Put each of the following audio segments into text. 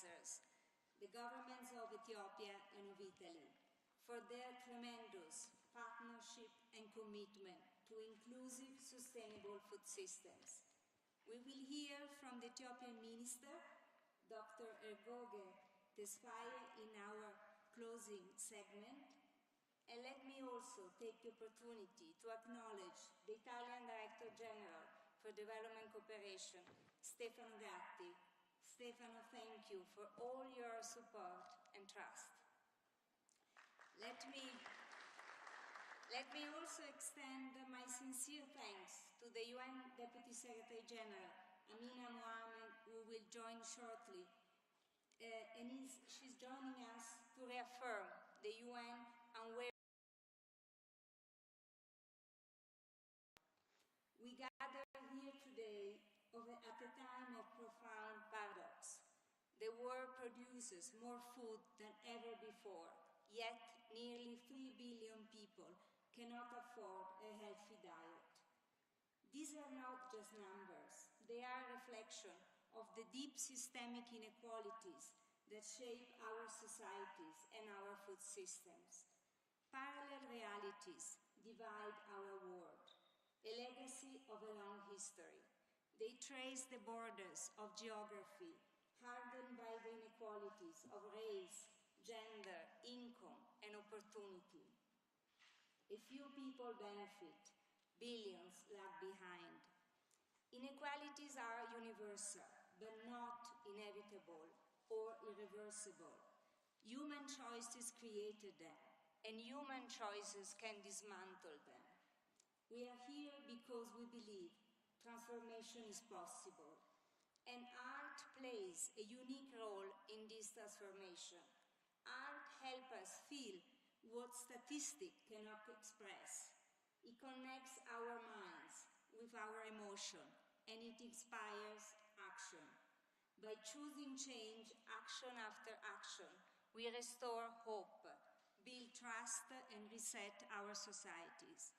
organizers, the governments of Ethiopia and of Italy, for their tremendous partnership and commitment to inclusive, sustainable food systems. We will hear from the Ethiopian Minister, Dr. Ergogie Tesfaye, in our closing segment. And let me also take the opportunity to acknowledge the Italian Director General for Development Cooperation, Stefano Gatti. Stefano, thank you for all your support and trust. Let me also extend my sincere thanks to the UN Deputy Secretary General, Amina, Mohammed, who will join shortly. She's joining us to reaffirm the UN unwavering. We gather here today at a time of profound paradox. The world produces more food than ever before, yet nearly 3 billion people cannot afford a healthy diet. These are not just numbers, they are a reflection of the deep systemic inequalities that shape our societies and our food systems. Parallel realities divide our world, a legacy of a long history. They trace the borders of geography, hardened by the inequalities of race, gender, income, and opportunity. A few people benefit, billions lag behind. Inequalities are universal, but not inevitable or irreversible. Human choices created them, and human choices can dismantle them. We are here because we believe transformation is possible, and art plays a unique role in this transformation. Art helps us feel what statistics cannot express. It connects our minds with our emotion, and it inspires action. By choosing change, action after action, we restore hope, build trust, and reset our societies.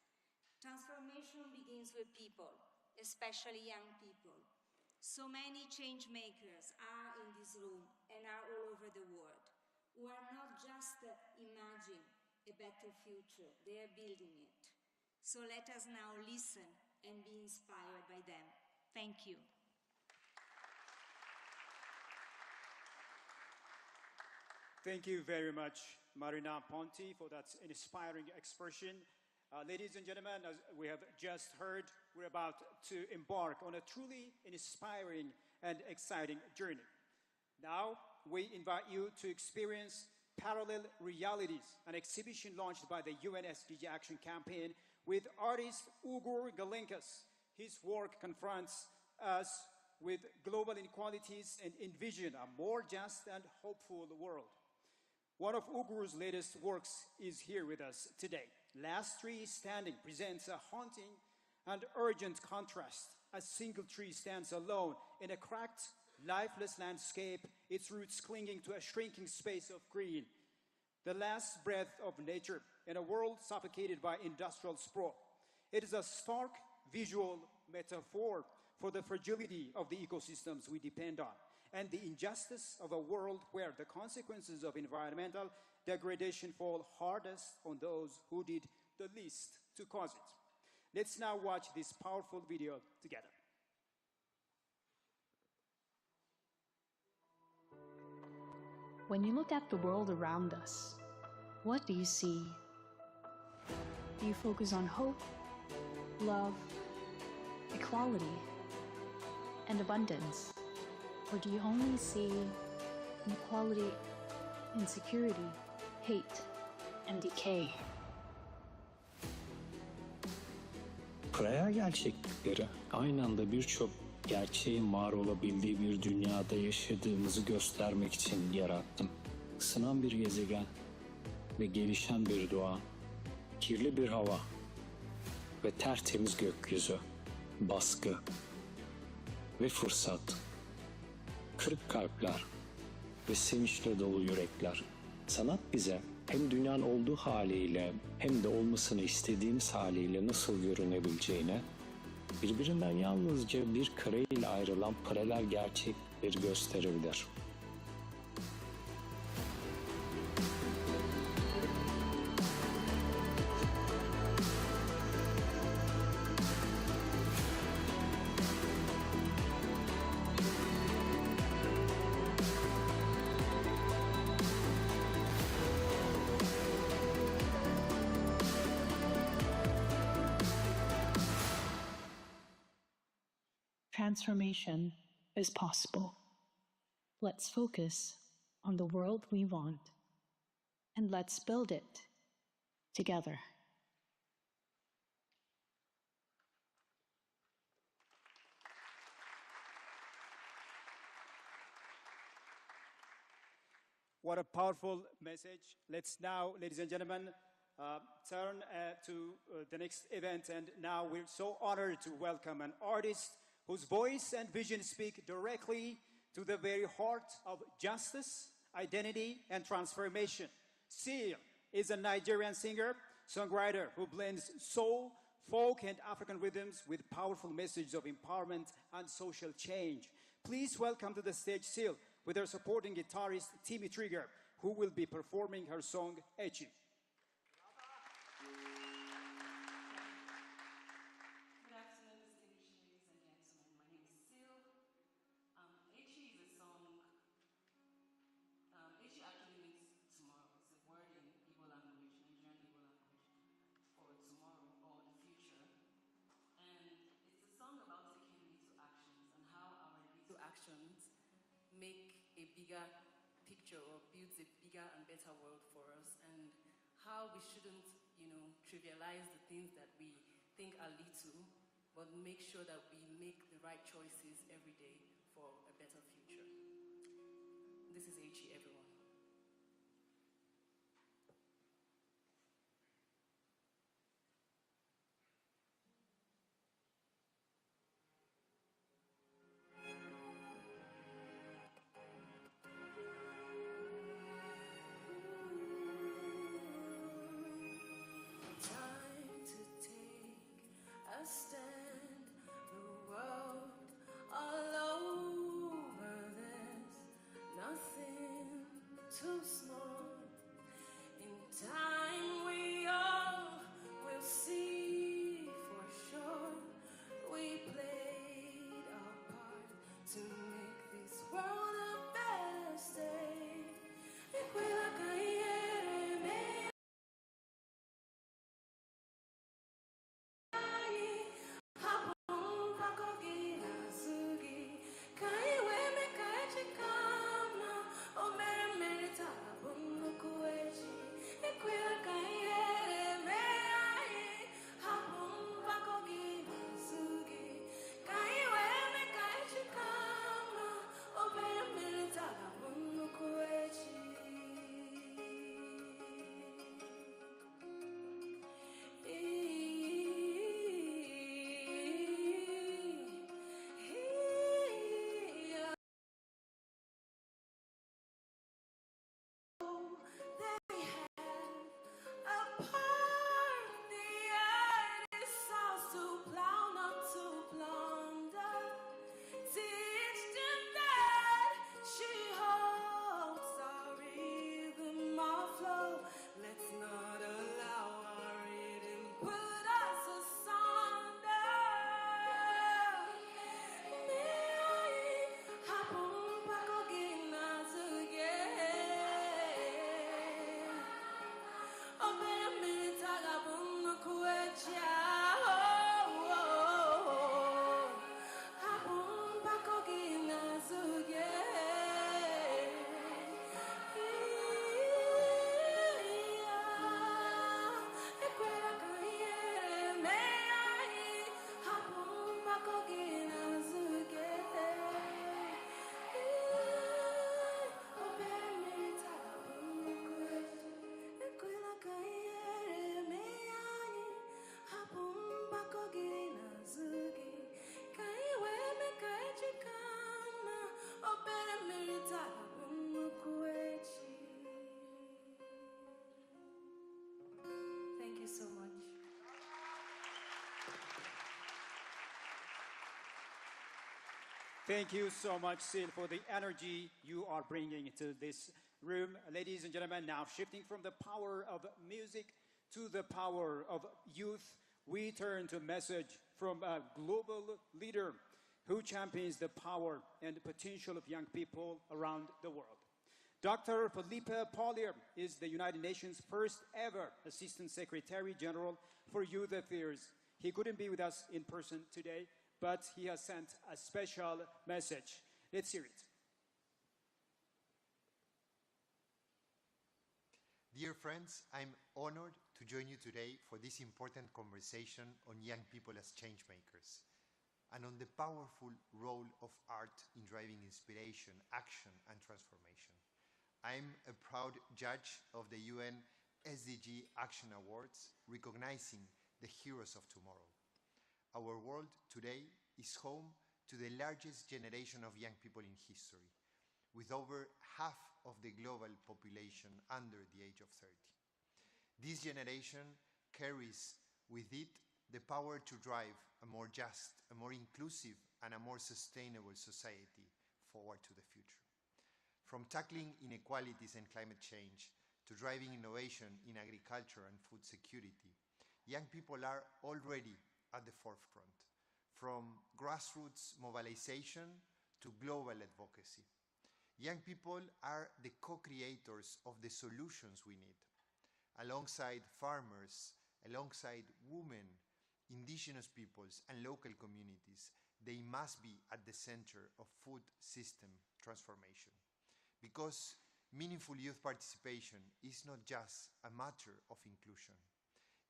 Transformation begins with people, especially young people. So many change makers are in this room and are all over the world, who are not just imagining a better future, they are building it. So let us now listen and be inspired by them. Thank you. Thank you very much, Marina Ponti, for that inspiring expression. Ladies and gentlemen, as we have just heard, we're about to embark on a truly inspiring and exciting journey. Now, we invite you to experience Parallel Realities, an exhibition launched by the UN SDG Action Campaign with artist Uğur Gallenkuş. His work confronts us with global inequalities and envision a more just and hopeful world. One of Uğur's latest works is here with us today. Last Tree Standing presents a haunting and urgent contrast. A single tree stands alone in a cracked, lifeless landscape, its roots clinging to a shrinking space of green. The last breath of nature in a world suffocated by industrial sprawl. It is a stark visual metaphor for the fragility of the ecosystems we depend on, and the injustice of a world where the consequences of environmental degradation fall hardest on those who did the least to cause it. Let's now watch this powerful video together. When you look at the world around us, what do you see? Do you focus on hope, love, equality, and abundance? Or do you only see inequality, insecurity, hate, and decay? Paralel gerçeklikleri aynı anda birçok gerçeğin var olabildiği bir dünyada yaşadığımızı göstermek için yarattım. Isınan bir gezegen ve gelişen bir doğa, kirli bir hava ve tertemiz gökyüzü, baskı ve fırsat, kırık kalpler ve sevinçle dolu yürekler. Sanat bize hem dünyanın olduğu haliyle hem de olmasını istediğimiz haliyle nasıl görünebileceğine, birbirinden yalnızca bir kare ile ayrılan paralel gerçekleri gösterebilir. transformation is possible. Let's focus on the world we want, and let's build it together. What a powerful message. Let's now, ladies and gentlemen, turn to the next event. And now we're so honored to welcome an artist whose voice and vision speak directly to the very heart of justice, identity, and transformation. Seal is a Nigerian singer, songwriter who blends soul, folk, and African rhythms with powerful messages of empowerment and social change. Please welcome to the stage Seal with her supporting guitarist Timmy Trigger, who will be performing her song Echi. Good afternoon, distinguished ladies and gentlemen. My name is Seal. Echi is a song. Echi actually means tomorrow. It's a word in Igbo language, Nigerian Igbo language, for tomorrow or the future. And it's a song about taking little actions and how our little actions make a bigger picture or builds a bigger and better world for us, and how we shouldn't, trivialize the things that we think are little, but make sure that we make the right choices every day for a better future. This is Echi, everyone. Time to take a stand, the world all over this, nothing too small. In time we all will see for sure, we played our part to make this world a better state. E quella cahiere me Thank you so much. Thank you so much, Sil, for the energy you are bringing into this room. Ladies and gentlemen, now shifting from the power of music to the power of youth, we turn to a message from a global leader who champions the power and potential of young people around the world. Dr. Felipe Paullier is the United Nations' first ever Assistant Secretary General for Youth Affairs. He couldn't be with us in person today, but he has sent a special message. Let's hear it. Dear friends, I'm honored to join you today for this important conversation on young people as changemakers and on the powerful role of art in driving inspiration, action, and transformation. I'm a proud judge of the UN SDG Action Awards, recognizing the heroes of tomorrow. Our world today is home to the largest generation of young people in history, with over half of the global population under the age of 30. This generation carries with it the power to drive a more just, a more inclusive, and a more sustainable society forward to the future. From tackling inequalities and climate change to driving innovation in agriculture and food security, young people are already at the forefront, from grassroots mobilization to global advocacy. Young people are the co-creators of the solutions we need. Alongside farmers, alongside women, indigenous peoples, and local communities, they must be at the center of food system transformation. Because meaningful youth participation is not just a matter of inclusion.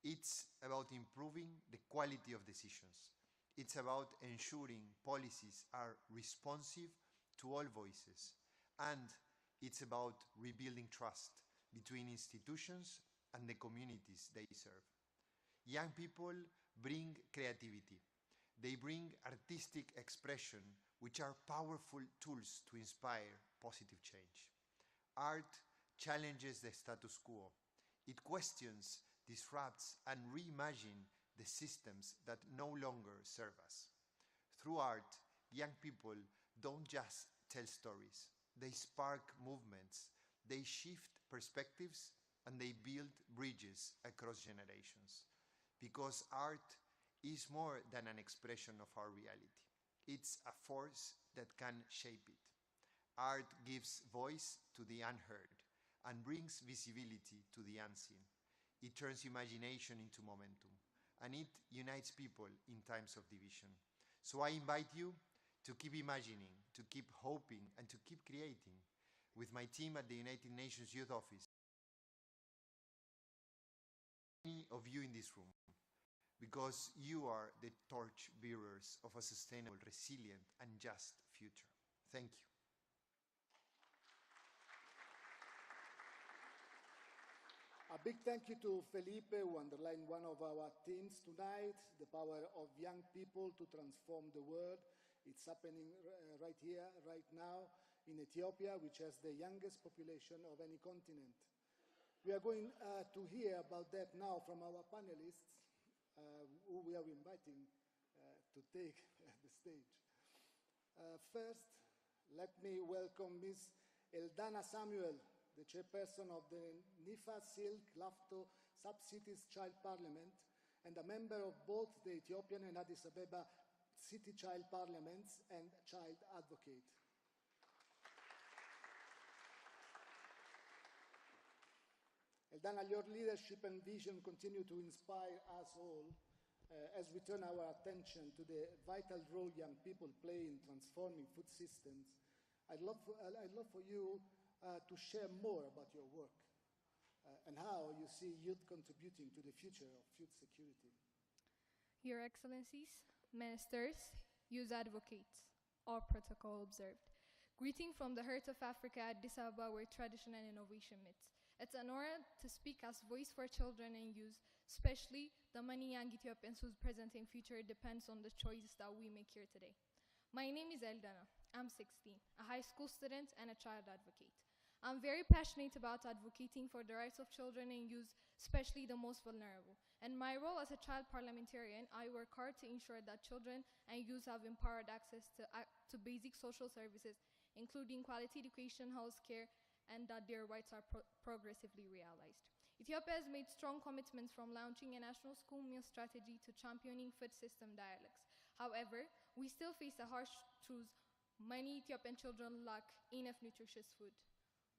It's about improving the quality of decisions. It's about ensuring policies are responsive to all voices. And it's about rebuilding trust between institutions and the communities they serve. Young people bring creativity. They bring artistic expression, which are powerful tools to inspire positive change. Art challenges the status quo. It questions, disrupts, and reimagines the systems that no longer serve us. Through art, young people don't just tell stories. They spark movements, they shift perspectives, and they build bridges across generations. Because art is more than an expression of our reality. It's a force that can shape it. Art gives voice to the unheard and brings visibility to the unseen. It turns imagination into momentum, and it unites people in times of division. So I invite you to keep imagining, to keep hoping, and to keep creating. With my team at the United Nations Youth Office, many of you in this room, because you are the torch bearers of a sustainable, resilient, and just future. Thank you. A big thank you to Felipe, who underlined one of our themes tonight, the power of young people to transform the world. It's happening right here, right now, in Ethiopia, which has the youngest population of any continent. We are going to hear about that now from our panelists, who we are inviting to take the stage. First, let me welcome Ms. Eldana Samuel, the chairperson of the Nifa Silk Lafto Sub-Cities Child Parliament, and a member of both the Ethiopian and Addis Ababa City Child Parliaments and Child Advocate. Eldana, your leadership and vision continue to inspire us all as we turn our attention to the vital role young people play in transforming food systems. I'd love for you to share more about your work and how you see youth contributing to the future of food security. Your Excellencies, Ministers, Youth Advocates, all protocol observed. Greeting from the heart of Africa, Addis Ababa, where tradition and innovation meet. It's an honor to speak as voice for children and youth, especially the many young Ethiopians whose present and future depends on the choices that we make here today. My name is Eldana. I'm 16, a high school student and a child advocate. I'm very passionate about advocating for the rights of children and youth, especially the most vulnerable. In my role as a child parliamentarian, I work hard to ensure that children and youth have empowered access to basic social services, including quality education, health care, and that their rights are progressively realized. Ethiopia has made strong commitments from launching a national school meal strategy to championing food system dialogues. However, we still face a harsh truth: many Ethiopian children lack enough nutritious food.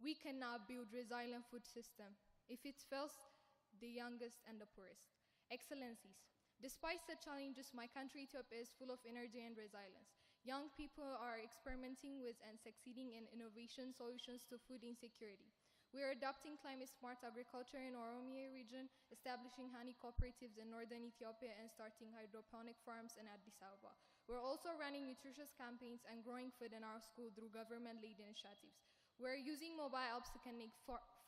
We cannot build resilient food system if it fails the youngest and the poorest. Excellencies, Despite such challenges, my country, Ethiopia, is full of energy and resilience. Young people are experimenting with and succeeding in innovation solutions to food insecurity. We are adopting climate-smart agriculture in Oromia region, establishing honey cooperatives in northern Ethiopia, and starting hydroponic farms in Addis Ababa. We're also running nutritious campaigns and growing food in our school through government-led initiatives. We're using mobile apps to connect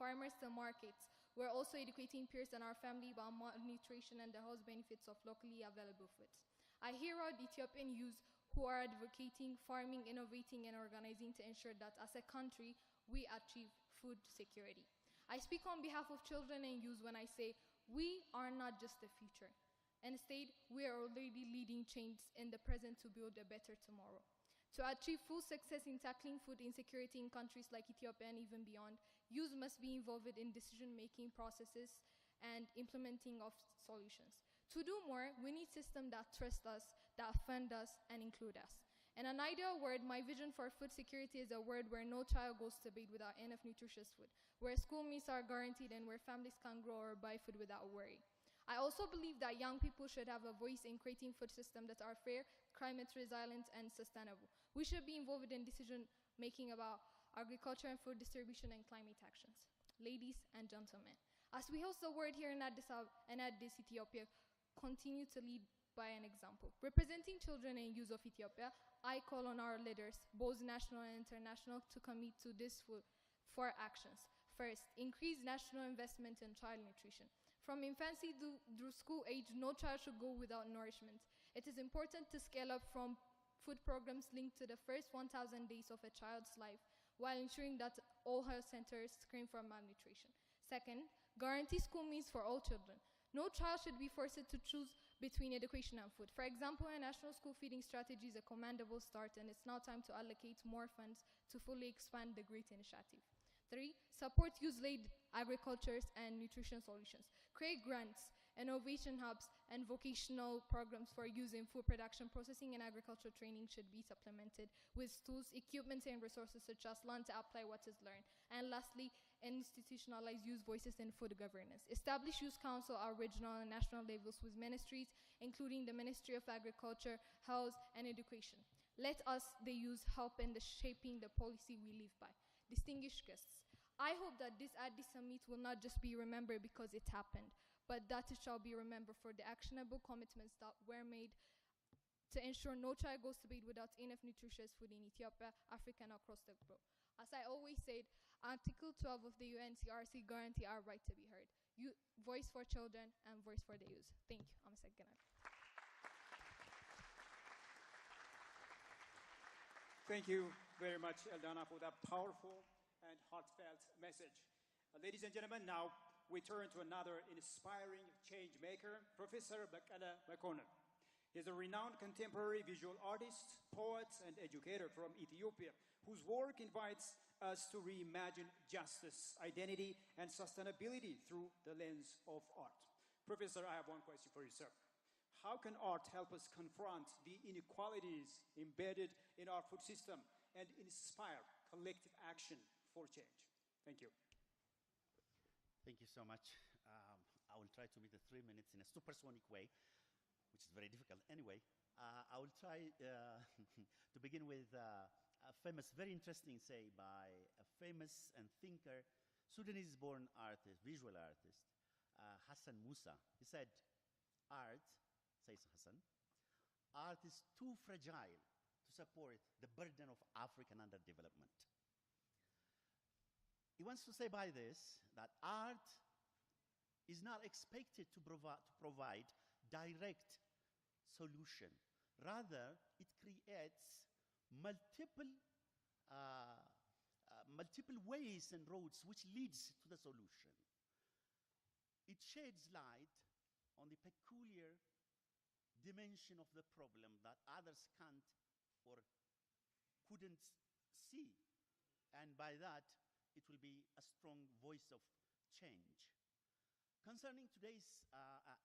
farmers to markets. We're also educating peers and our family about malnutrition and the health benefits of locally available foods. I hear out Ethiopian youth who are advocating, farming, innovating, and organizing to ensure that as a country, we achieve food security. I speak on behalf of children and youth when I say we are not just the future. Instead, we are already leading change in the present to build a better tomorrow. To achieve full success in tackling food insecurity in countries like Ethiopia and even beyond, youth must be involved in decision-making processes and implementing of solutions. To do more, we need systems that trust us, that fund us, and include us. In an ideal world, my vision for food security is a world where no child goes to bed without enough nutritious food, where school meals are guaranteed, and where families can grow or buy food without worry. I also believe that young people should have a voice in creating food systems that are fair, climate resilient, and sustainable. We should be involved in decision-making about agriculture and food distribution and climate actions. Ladies and gentlemen, as we host the world here in Addis Ethiopia, continue to lead by an example. Representing children and youth of Ethiopia, I call on our leaders, both national and international, to commit to these four actions. First, increase national investment in child nutrition. From infancy through school age, no child should go without nourishment. It is important to scale up from food programs linked to the first 1,000 days of a child's life, while ensuring that all health centers screen for malnutrition. Second, guarantee school meals for all children. No child should be forced to choose between education and food. For example, a national school feeding strategy is a commendable start, and it's now time to allocate more funds to fully expand the great initiative. 3, support youth-led agriculture and nutrition solutions. Create grants, innovation hubs, and vocational programs for youth in food production, processing, and agricultural training should be supplemented with tools, equipment, and resources such as land to apply what is learned. And lastly, institutionalize youth voices in food governance. Establish youth council at regional and national levels with ministries, including the Ministry of Agriculture, Health, and Education. Let us, the youth, help in shaping the policy we live by. Distinguished guests, I hope that this Addis Summit will not just be remembered because it happened, but that it shall be remembered for the actionable commitments that were made to ensure no child goes to bed without enough nutritious food in Ethiopia, Africa, and across the globe. As I always said, Article 12 of the UNCRC guarantee our right to be heard. Voice for children and voice for the youth. Thank you. I'm Second. Thank you very much, Eldana, for that powerful and heartfelt message. Ladies and gentlemen, now we turn to another inspiring change maker, Professor Baqqala Mekonnen. He's a renowned contemporary visual artist, poet, and educator from Ethiopia, whose work invites us to reimagine justice, identity, and sustainability through the lens of art. Professor, I have one question for you, sir. How can art help us confront the inequalities embedded in our food system and inspire collective action for change? Thank you. Thank you so much. I will try to meet the 3 minutes in a supersonic way, which is very difficult anyway. I will try to begin with a famous, very interesting say by a famous and thinker, Sudanese-born artist, visual artist, Hassan Musa. He said, art, says Hassan, art is too fragile to support the burden of African underdevelopment. He wants to say by this that art is not expected to provide direct solution. Rather, it creates multiple ways and roads which leads to the solution. It sheds light on the peculiar dimension of the problem that others can't or couldn't see. And by that, it will be a strong voice of change. Concerning today's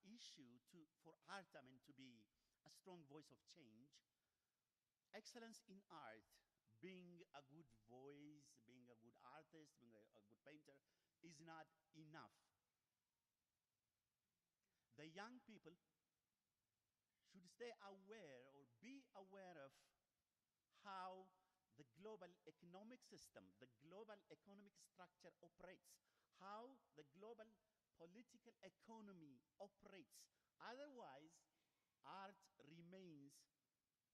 issue for art, to be a strong voice of change, excellence in art, being a good voice, being a good artist, being a good painter, is not enough. The young people stay aware or be aware of how the global economic system, the global economic structure operates, how the global political economy operates. Otherwise, art remains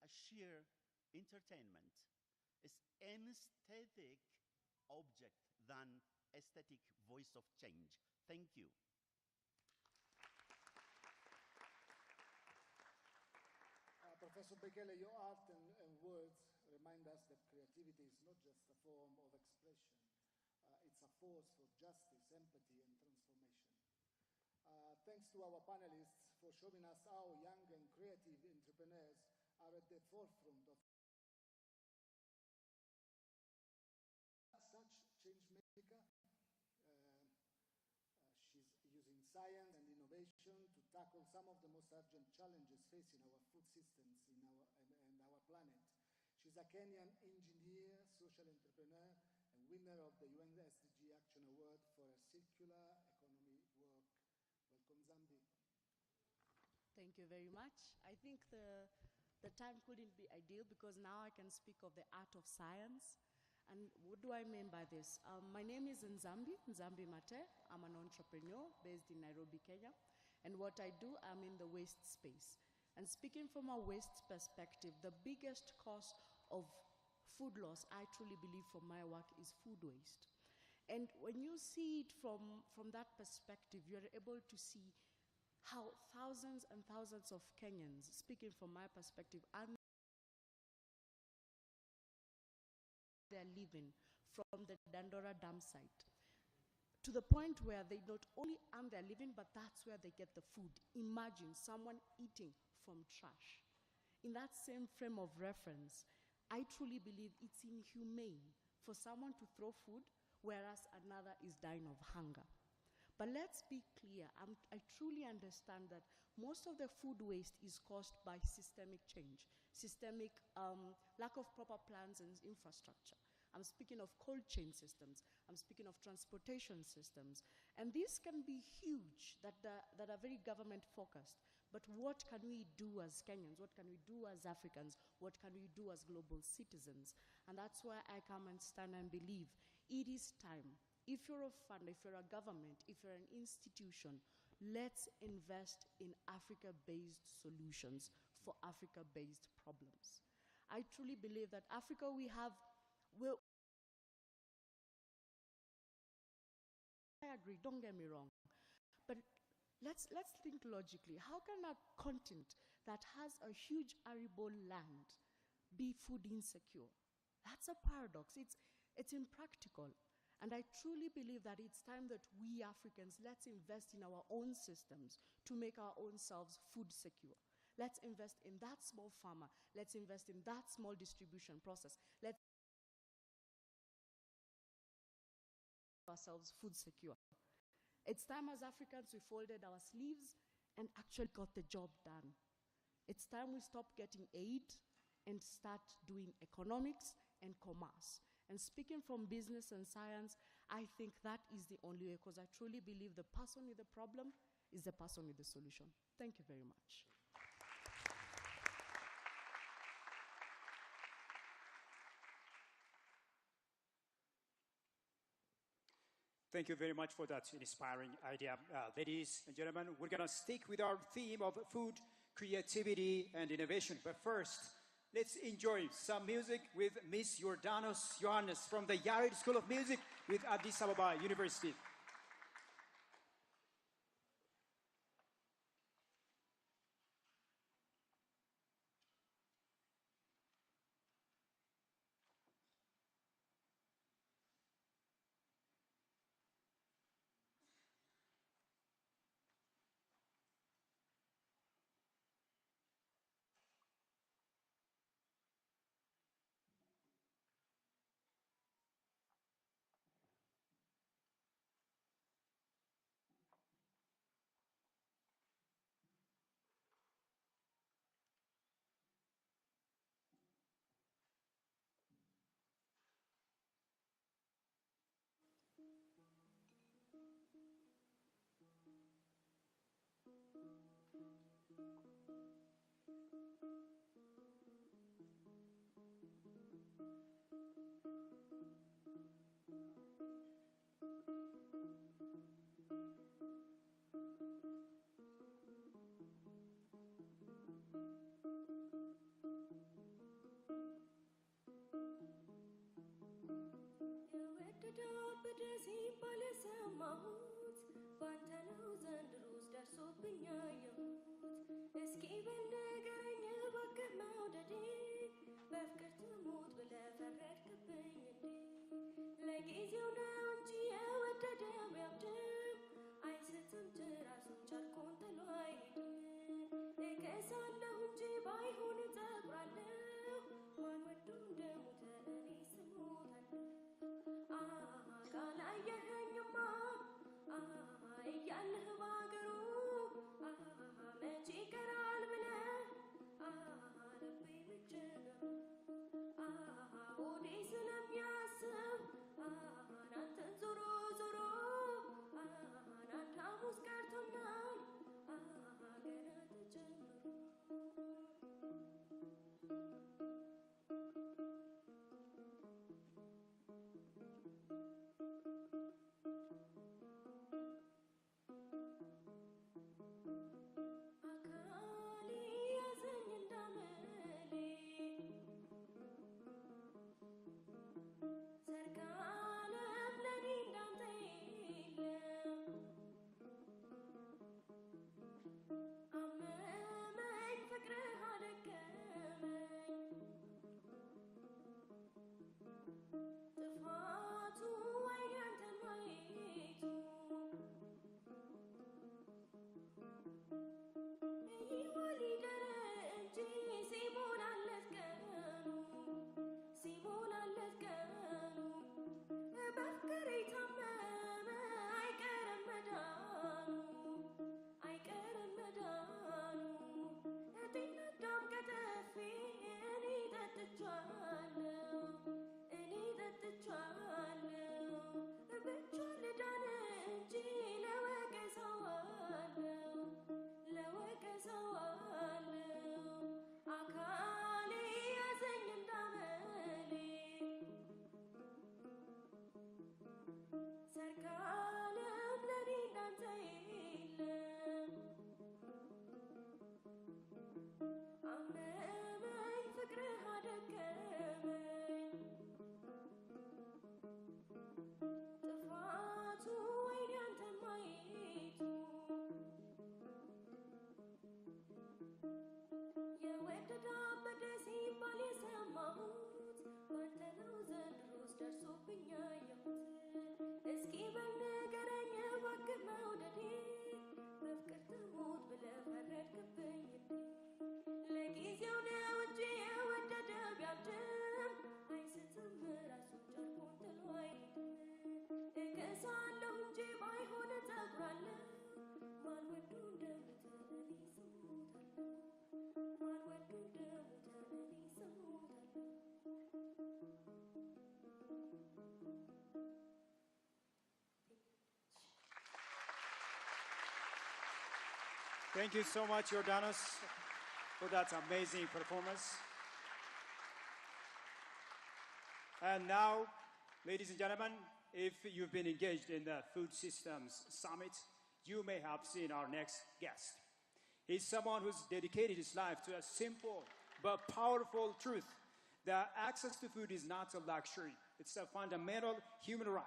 a sheer entertainment. It's anesthetic object than aesthetic voice of change. Thank you. Professor Bekele, your art and words remind us that creativity is not just a form of expression. It's a force for justice, empathy, and transformation. Thanks to our panelists for showing us how young and creative entrepreneurs are at the forefront of such changemaker. She's using science and innovation to tackle some of the most urgent challenges facing our food systems and our planet. She's a Kenyan engineer, social entrepreneur, and winner of the UN SDG Action Award for her circular economy work. Welcome, Nzambi. Thank you very much. I think the time couldn't be ideal because now I can speak of the art of science. And what do I mean by this? My name is Nzambi Matee. I'm an entrepreneur based in Nairobi, Kenya. And what I do, I'm in the waste space. And speaking from a waste perspective, the biggest cause of food loss, I truly believe from my work, is food waste. And when you see it from that perspective, you're able to see how thousands and thousands of Kenyans, speaking from my perspective, they're living from the Dandora dam site to the point where they not only earn their living, but that's where they get the food. Imagine someone eating from trash. In that same frame of reference, I truly believe it's inhumane for someone to throw food whereas another is dying of hunger. But let's be clear, I truly understand that most of the food waste is caused by systemic change, systemic lack of proper plans and infrastructure. I'm speaking of cold chain systems. I'm speaking of transportation systems. And these can be huge, that are very government focused. But what can we do as Kenyans? What can we do as Africans? What can we do as global citizens? And that's why I come and stand and believe it is time. If you're a fund, if you're a government, if you're an institution, let's invest in Africa-based solutions for Africa-based problems. I truly believe that Africa, I agree, don't get me wrong. But let's think logically. How can a continent that has a huge arable land be food insecure? That's a paradox. It's impractical. And I truly believe that it's time that we Africans, let's invest in our own systems to make our own selves food secure. Let's invest in that small farmer. Let's invest in that small distribution process. Let's make ourselves food secure. It's time as Africans we folded our sleeves and actually got the job done. It's time we stop getting aid and start doing economics and commerce. And speaking from business and science, I think that is the only way, because I truly believe the person with the problem is the person with the solution. Thank you very much. Thank you very much for that inspiring idea. Ladies and gentlemen, we're going to stick with our theme of food, creativity, and innovation. But first, let's enjoy some music with Miss Jordanos Johannes from the Yared School of Music with Addis Ababa University. Thank you so much, Jordanos, for that amazing performance. And now, ladies and gentlemen, if you've been engaged in the Food Systems Summit, you may have seen our next guest. He's someone who's dedicated his life to a simple but powerful truth that access to food is not a luxury, it's a fundamental human right.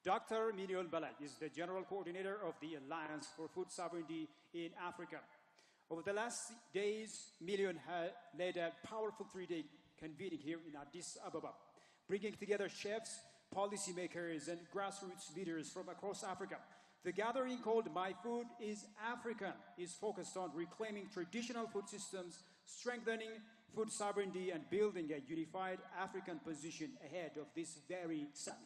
Dr. Million Balay is the General Coordinator of the Alliance for Food Sovereignty in Africa. Over the last days, Million has led a powerful 3-day convening here in Addis Ababa, bringing together chefs, policymakers, and grassroots leaders from across Africa. The gathering, called My Food is African, is focused on reclaiming traditional food systems, strengthening food sovereignty, and building a unified African position ahead of this very summit.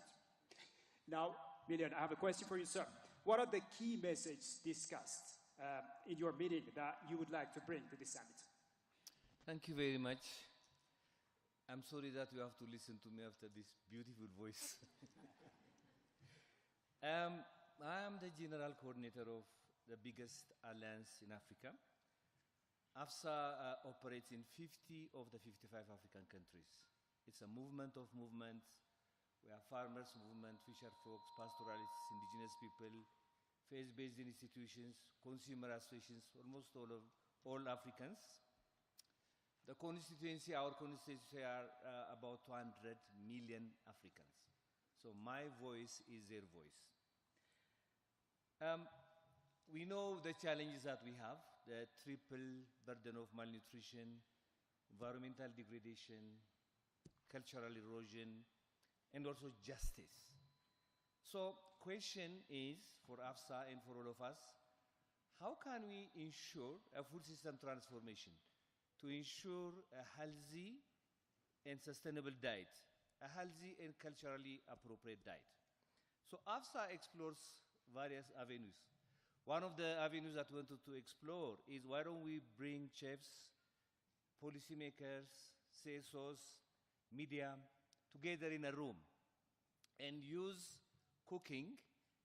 Now, Million, I have a question for you, sir. What are the key messages discussed in your meeting that you would like to bring to the summit? Thank you very much. I'm sorry that you have to listen to me after this beautiful voice. I am the General Coordinator of the biggest alliance in Africa. AFSA operates in 50 of the 55 African countries. It's a movement of movements. We have farmers movement, fisher folks, pastoralists, indigenous people, faith-based institutions, consumer associations, almost all Africans. The constituency, our constituency are about 200 million Africans. So my voice is their voice. We know the challenges that we have, the triple burden of malnutrition, environmental degradation, cultural erosion, and also justice. So question is, for AFSA and for all of us, how can we ensure a food system transformation to ensure a healthy and sustainable diet, a healthy and culturally appropriate diet? So AFSA explores various avenues. One of the avenues that we wanted to explore is why don't we bring chefs, policymakers, CSOs, media together in a room and use cooking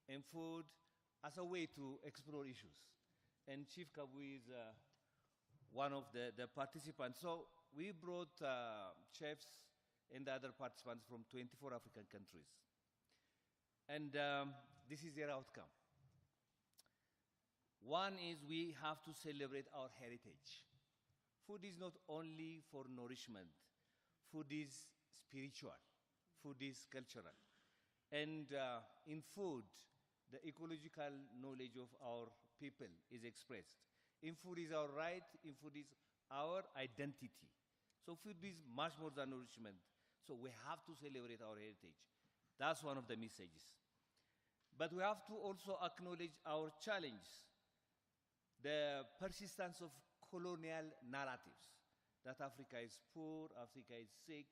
and food as a way to explore issues. And Chief Kabui is one of the participants. So we brought chefs and the other participants from 24 African countries. And this is their outcome. One is we have to celebrate our heritage. Food is not only for nourishment. Food is spiritual. Food is cultural. And in food, the ecological knowledge of our people is expressed. In food is our right. In food is our identity. So food is much more than nourishment. So we have to celebrate our heritage. That's one of the messages. But we have to also acknowledge our challenge, the persistence of colonial narratives, that Africa is poor, Africa is sick,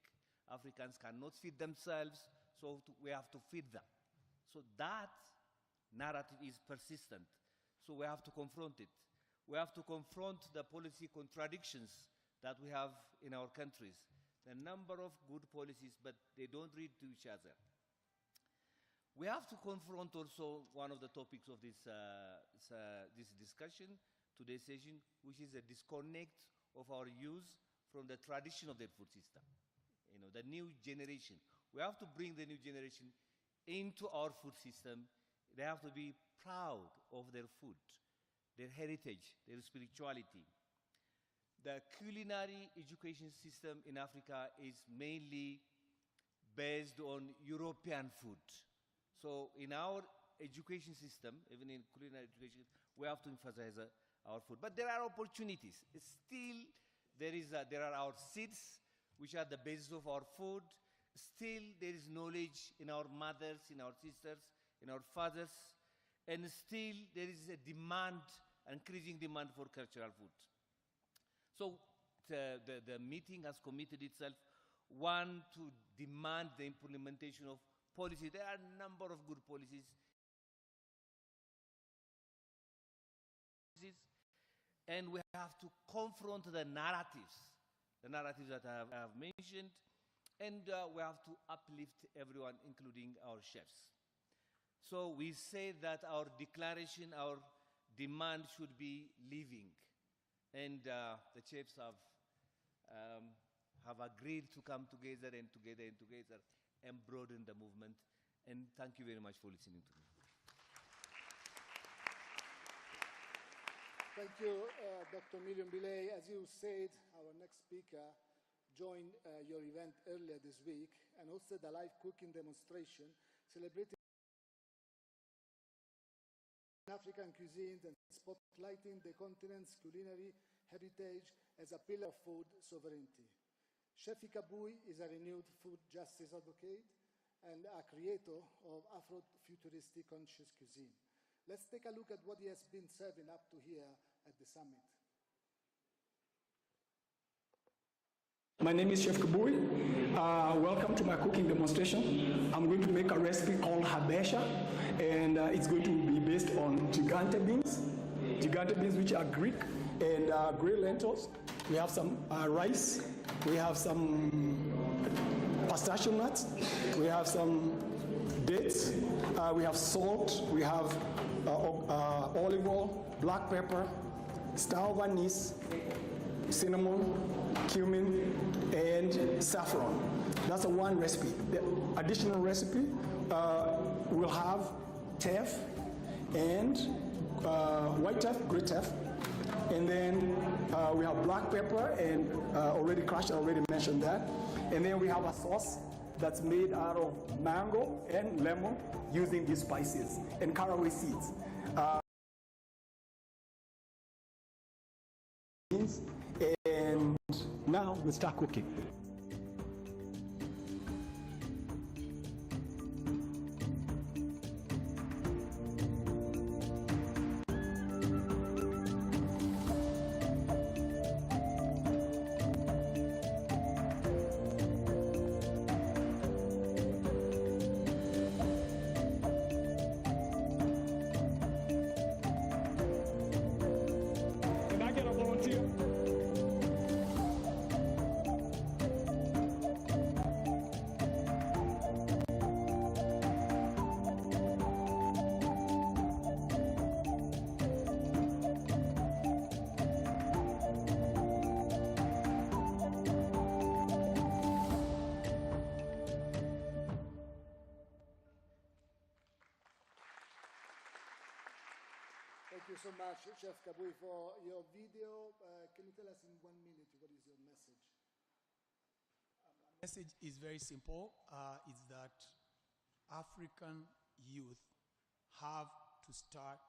Africans cannot feed themselves, so we have to feed them. So that narrative is persistent, so we have to confront it. We have to confront the policy contradictions that we have in our countries. The number of good policies, but they don't read to each other. We have to confront also one of the topics of this discussion, today's session, which is a disconnect of our youth from the tradition of their food system. You know, the new generation. We have to bring the new generation into our food system. They have to be proud of their food, their heritage, their spirituality. The culinary education system in Africa is mainly based on European food. So in our education system, even in culinary education, we have to emphasize our food. But there are opportunities. Still, there are our seeds, which are the basis of our food. Still, there is knowledge in our mothers, in our sisters, in our fathers. And still, there is a demand, increasing demand for cultural food. So the meeting has committed itself, one, to demand the implementation of policy. There are a number of good policies. And we have to confront the narratives that I have mentioned, and we have to uplift everyone, including our chefs. So we say that our declaration, our demand should be living, and the chefs have agreed to come together and broaden the movement. And thank you very much for listening to me. Thank you, Dr. Miriam Bilay. As you said, our next speaker joined your event earlier this week and hosted a live cooking demonstration celebrating African cuisines and spotlighting the continent's culinary heritage as a pillar of food sovereignty. Chef Kabui is a renewed food justice advocate and a creator of Afro-futuristic conscious cuisine. Let's take a look at what he has been serving up to here at the summit. My name is Chef Kabui. Welcome to my cooking demonstration. I'm going to make a recipe called habesha, and it's going to be based on gigante beans, which are Greek, and grey lentils. We have some rice. We have some pistachio nuts. We have some dates. We have salt. We have olive oil, black pepper, star of anise, cinnamon, cumin, and saffron. That's a one recipe. The additional recipe will have teff and white teff, gray teff, and then we have black pepper and already crushed, I already mentioned that. And then we have a sauce that's made out of mango and lemon using these spices and caraway seeds. And now we start cooking. Thank you so much, Chef Kabui, for your video. Can you tell us in 1 minute what is your message? Message is very simple. It's that African youth have to start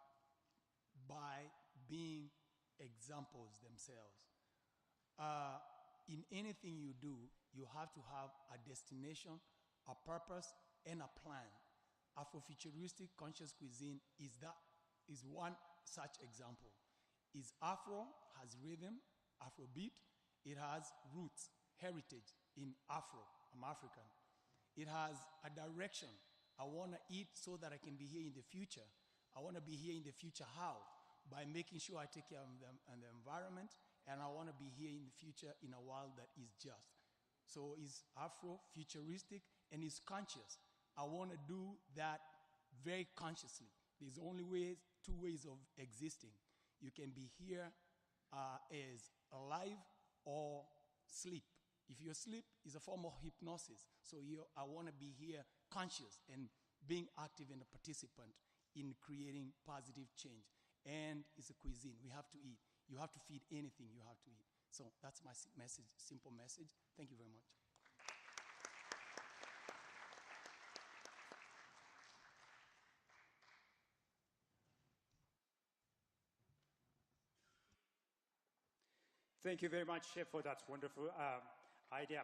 by being examples themselves. In anything you do, you have to have a destination, a purpose, and a plan. Afrofuturistic conscious cuisine is one such example. Is Afro, has rhythm, Afrobeat. It has roots, heritage in Afro. I'm African. It has a direction. I want to eat so that I can be here in the future. I want to be here in the future. How? By making sure I take care of the environment, and I want to be here in the future in a world that is just. So it's Afro-futuristic and it's conscious. I want to do that very consciously. There's only two ways of existing. You can be here as alive or sleep. If you sleep, it's a form of hypnosis. So I want to be here conscious and being active and a participant in creating positive change. And it's a cuisine. We have to eat. You have to feed anything, you have to eat. So that's my message, simple message. Thank you very much. Thank you very much, Chef, for that wonderful idea.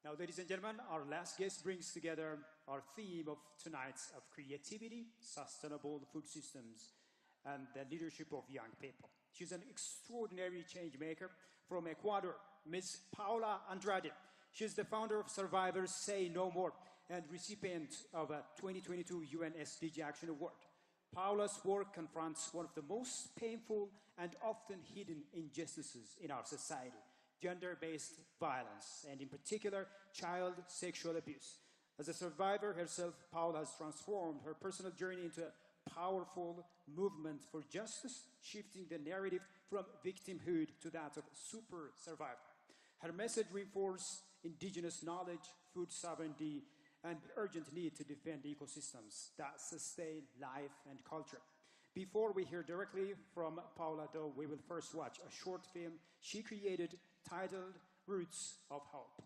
Now, ladies and gentlemen, our last guest brings together our theme of tonight's of creativity, sustainable food systems, and the leadership of young people. She's an extraordinary change maker from Ecuador, Ms. Paula Andrade. She's the founder of Survivors Say No More and recipient of a 2022 UN SDG Action Award. Paula's work confronts one of the most painful and often hidden injustices in our society, gender-based violence, and in particular, child sexual abuse. As a survivor herself, Paula has transformed her personal journey into a powerful movement for justice, shifting the narrative from victimhood to that of super survivor. Her message reinforces indigenous knowledge, food sovereignty, and the urgent need to defend ecosystems that sustain life and culture. Before we hear directly from Paula, though, we will first watch a short film she created titled Roots of Hope.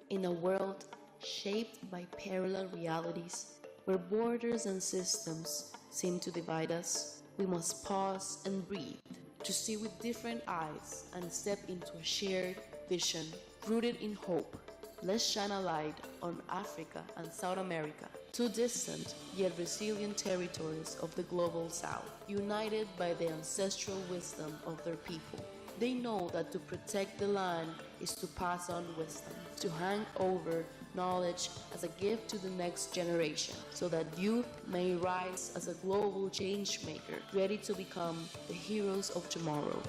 In a world shaped by parallel realities, where borders and systems seem to divide us, we must pause and breathe to see with different eyes and step into a shared vision rooted in hope. Let's shine a light on Africa and South America, two distant yet resilient territories of the global South, united by the ancestral wisdom of their people. They know that to protect the land is to pass on wisdom, to hand over knowledge as a gift to the next generation, so that youth may rise as a global change maker, ready to become the heroes of tomorrow.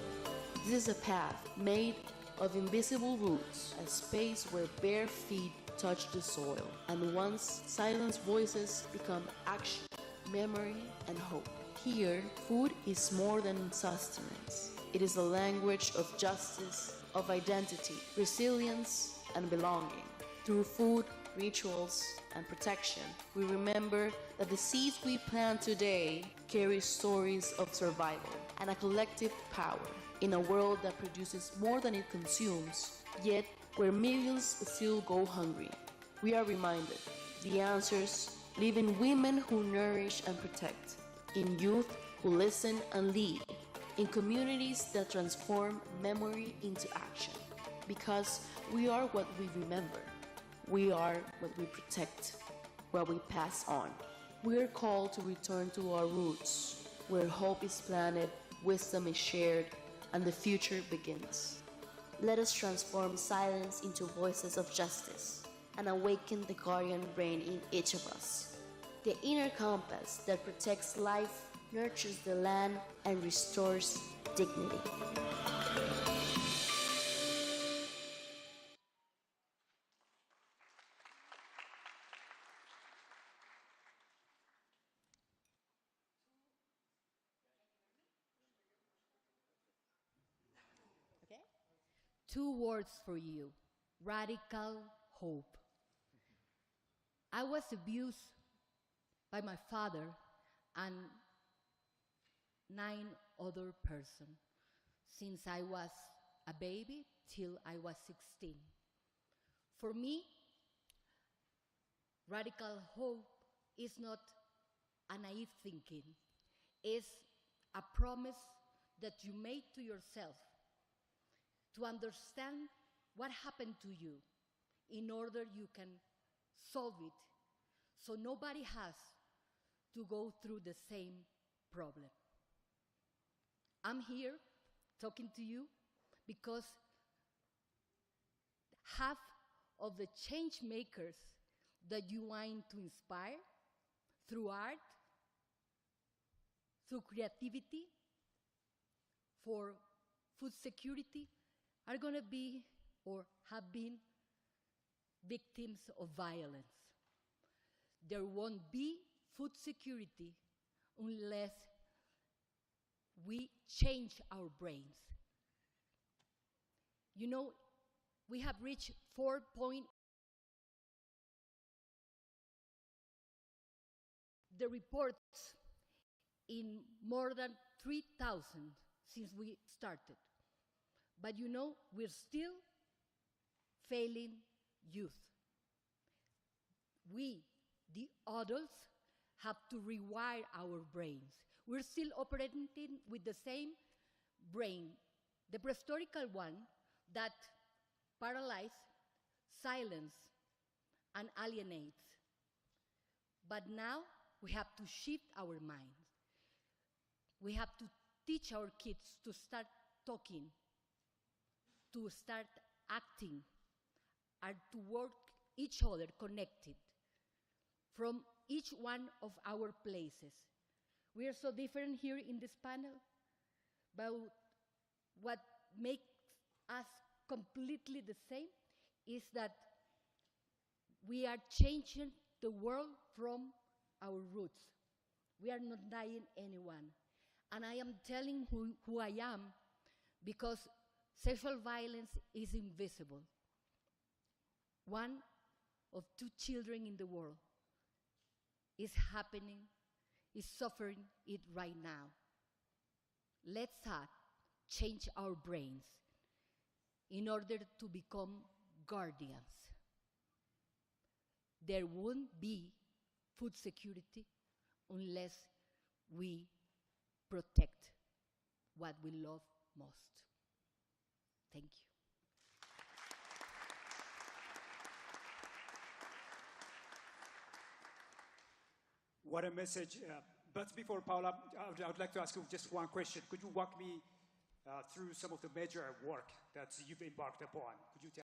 This is a path made of invisible roots, a space where bare feet touch the soil, and once silenced voices become action, memory, and hope. Here, food is more than sustenance. It is a language of justice, of identity, resilience, and belonging. Through food, rituals, and protection, we remember that the seeds we plant today carry stories of survival and a collective power. In a world that produces more than it consumes, yet where millions still go hungry, we are reminded the answers live in women who nourish and protect, in youth who listen and lead, in communities that transform memory into action. Because we are what we remember. We are what we protect, what we pass on. We are called to return to our roots, where hope is planted, wisdom is shared, and the future begins. Let us transform silence into voices of justice and awaken the guardian brain in each of us. The inner compass that protects life, nurtures the land, and restores dignity. Two words for you: radical hope. I was abused by my father and 9 other persons since I was a baby till I was 16. For me, radical hope is not a naive thinking. It's a promise that you made to yourself to understand what happened to you in order you can solve it, so nobody has to go through the same problem. I'm here talking to you because half of the change makers that you want to inspire through art, through creativity, for food security, are going to be or have been victims of violence. There won't be food security unless we change our brains. You know, we have reached 4. The reports in more than 3,000 since we started. But you know, we're still failing youth. We, the adults, have to rewire our brains. We're still operating with the same brain, the prehistorical one that paralyzes, silences, and alienates. But now we have to shift our minds. We have to teach our kids to start talking, to start acting, and to work each other connected from each one of our places. We are so different here in this panel, but what makes us completely the same is that we are changing the world from our roots. We are not denying anyone. And I am telling who I am because sexual violence is invisible. 1 of 2 children in the world is happening, is suffering it right now. Let's change our brains in order to become guardians. There won't be food security unless we protect what we love most. Thank you. What a message. But before Paula, I would like to ask you just one question. Could you walk me through some of the major work that you've embarked upon? Could you tell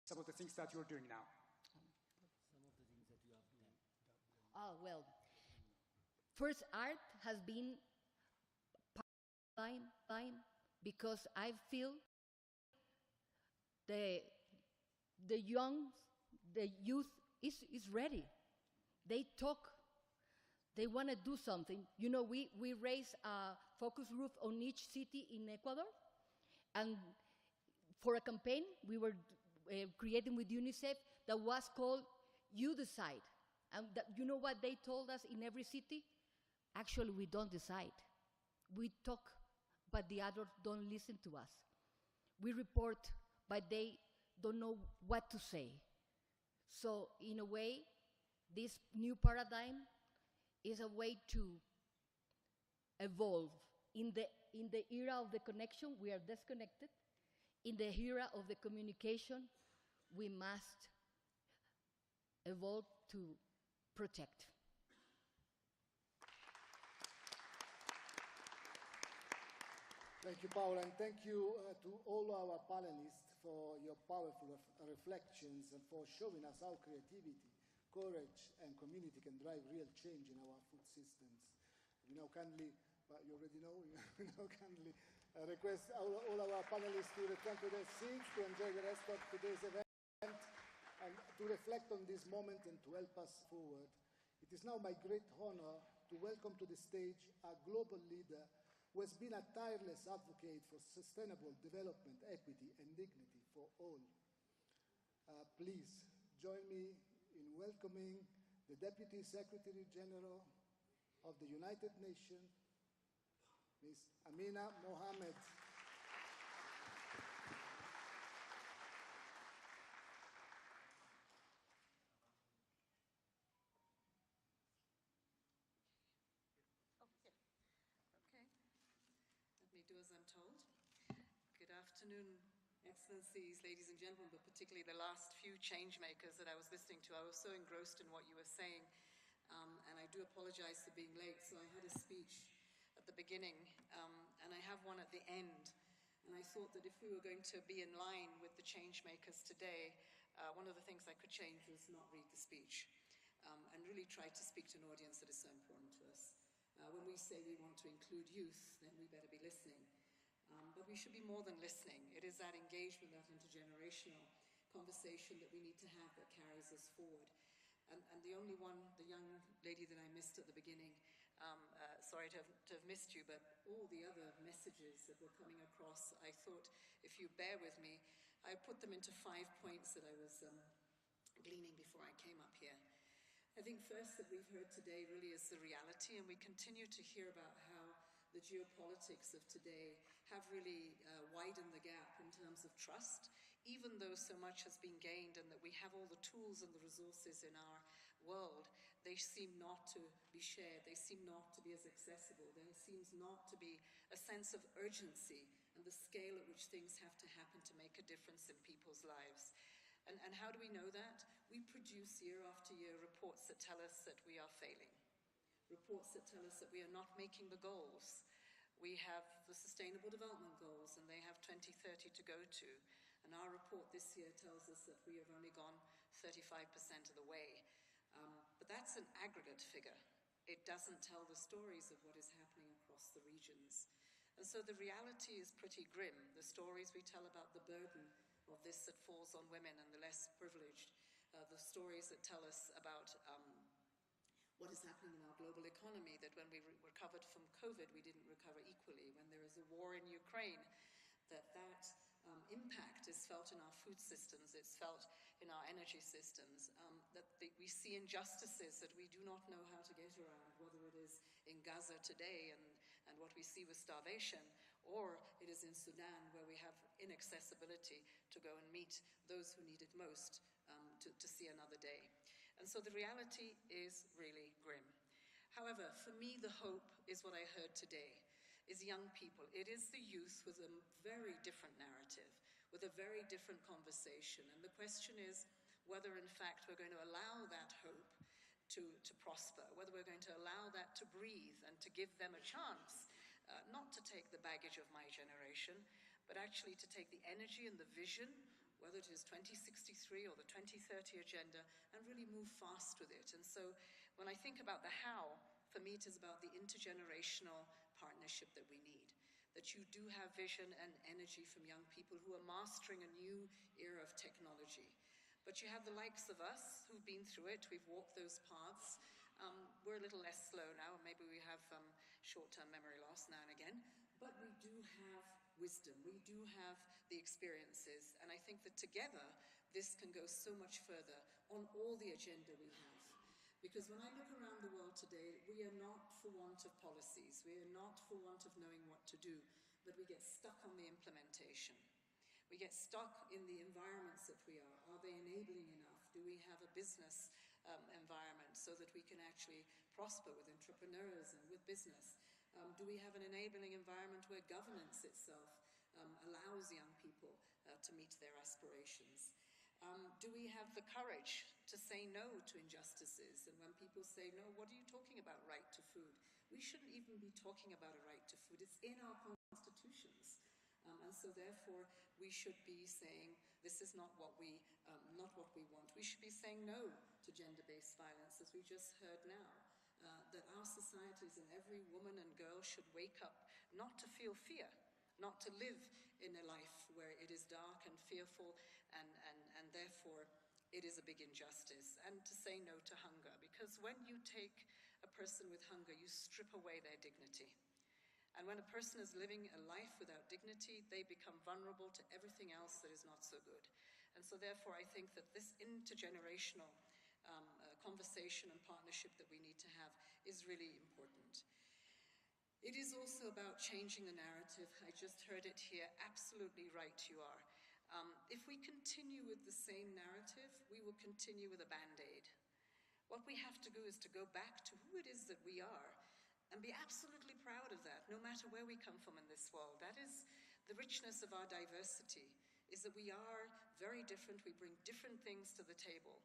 some of the things that you're doing now? Oh, well, first, art has been time because I feel the youth is ready. They talk. They want to do something. You know, we raised a focus group on each city in Ecuador, and for a campaign we were creating with UNICEF that was called "You Decide." And you know what they told us in every city? Actually, we don't decide. We talk, but the others don't listen to us. We report, but they don't know what to say. So in a way, this new paradigm is a way to evolve. In the era of the connection, we are disconnected. In the era of the communication, we must evolve to protect. Thank you, Paula, and thank you to all our panelists for your powerful reflections and for showing us how creativity, courage, and community can drive real change in our food systems. We now kindly, but you already know, we now kindly request all our panelists to return to their seats to enjoy the rest of today's event and to reflect on this moment and to help us forward. It is now my great honor to welcome to the stage a global leader who has been a tireless advocate for sustainable development, equity, and dignity for all. Please join me in welcoming the Deputy Secretary General of the United Nations, Ms. Amina Mohammed. Do as I'm told. Good afternoon, Excellencies, ladies and gentlemen, but particularly the last few change makers that I was listening to. I was so engrossed in what you were saying, and I do apologize for being late. So I had a speech at the beginning, and I have one at the end. And I thought that if we were going to be in line with the change makers today, one of the things I could change was not read the speech, and really try to speak to an audience that is so important to us. When we say we want to include youth, then we better be listening. But we should be more than listening. It is that engagement, that intergenerational conversation that we need to have that carries us forward. And the only one, the young lady that I missed at the beginning, sorry to have missed you, but all the other messages that were coming across, I thought, if you bear with me, I put them into 5 points that I was gleaning before I came up here. I think first that we've heard today really is the reality, and we continue to hear about how the geopolitics of today have really widened the gap in terms of trust, even though so much has been gained and that we have all the tools and the resources in our world. They seem not to be shared. They seem not to be as accessible. There seems not to be a sense of urgency and the scale at which things have to happen to make a difference in people's lives. And how do we know that? We produce year after year reports that tell us that we are failing, reports that tell us that we are not making the goals. We have the Sustainable Development Goals, and they have 2030 to go to. And our report this year tells us that we have only gone 35% of the way. But that's an aggregate figure. It doesn't tell the stories of what is happening across the regions. And so the reality is pretty grim. The stories we tell about the burden of this that falls on women and the less privileged, the stories that tell us about what is happening in our global economy, that when we recovered from COVID, we didn't recover equally. When there is a war in Ukraine, that impact is felt in our food systems, it's felt in our energy systems, that we see injustices that we do not know how to get around, whether it is in Gaza today and what we see with starvation, or it is in Sudan where we have inaccessibility to go and meet those who need it most to see another day. And so the reality is really grim. However, for me, the hope is what I heard today, is young people. It is the youth with a very different narrative, with a very different conversation. And the question is whether, in fact, we're going to allow that hope to prosper, whether we're going to allow that to breathe and to give them a chance, not to take the baggage of my generation, but actually to take the energy and the vision whether it is 2063 or the 2030 agenda, and really move fast with it. And so when I think about the how, for me it is about the intergenerational partnership that we need. That you do have vision and energy from young people who are mastering a new era of technology. But you have the likes of us who've been through it, we've walked those paths. We're a little less slow now, maybe we have short-term memory loss now and again, but we do have wisdom, we do have the experiences, and I think that together this can go so much further on all the agenda we have. Because when I look around the world today, we are not for want of policies, we are not for want of knowing what to do, but we get stuck on the implementation. We get stuck in the environments that we are. Are they enabling enough? Do we have a business environment so that we can actually prosper with entrepreneurs and with business? Do we have an enabling environment where governance itself allows young people to meet their aspirations? Do we have the courage to say no to injustices? And when people say no, what are you talking about, right to food? We shouldn't even be talking about a right to food. It's in our constitutions. And so therefore, we should be saying, this is not what we want. We should be saying no to gender-based violence, as we just heard now, that our societies and every woman and girl should wake up not to feel fear, not to live in a life where it is dark and fearful, and therefore it is a big injustice, and to say no to hunger, because when you take a person with hunger, you strip away their dignity. And when a person is living a life without dignity, they become vulnerable to everything else that is not so good. And so therefore, I think that this intergenerational conversation and partnership that we need to have is really important. It is also about changing the narrative. I just heard it here. Absolutely right you are. If we continue with the same narrative, we will continue with a Band-Aid. What we have to do is to go back to who it is that we are, and be absolutely proud of that, no matter where we come from in this world. That is the richness of our diversity, is that we are very different, we bring different things to the table.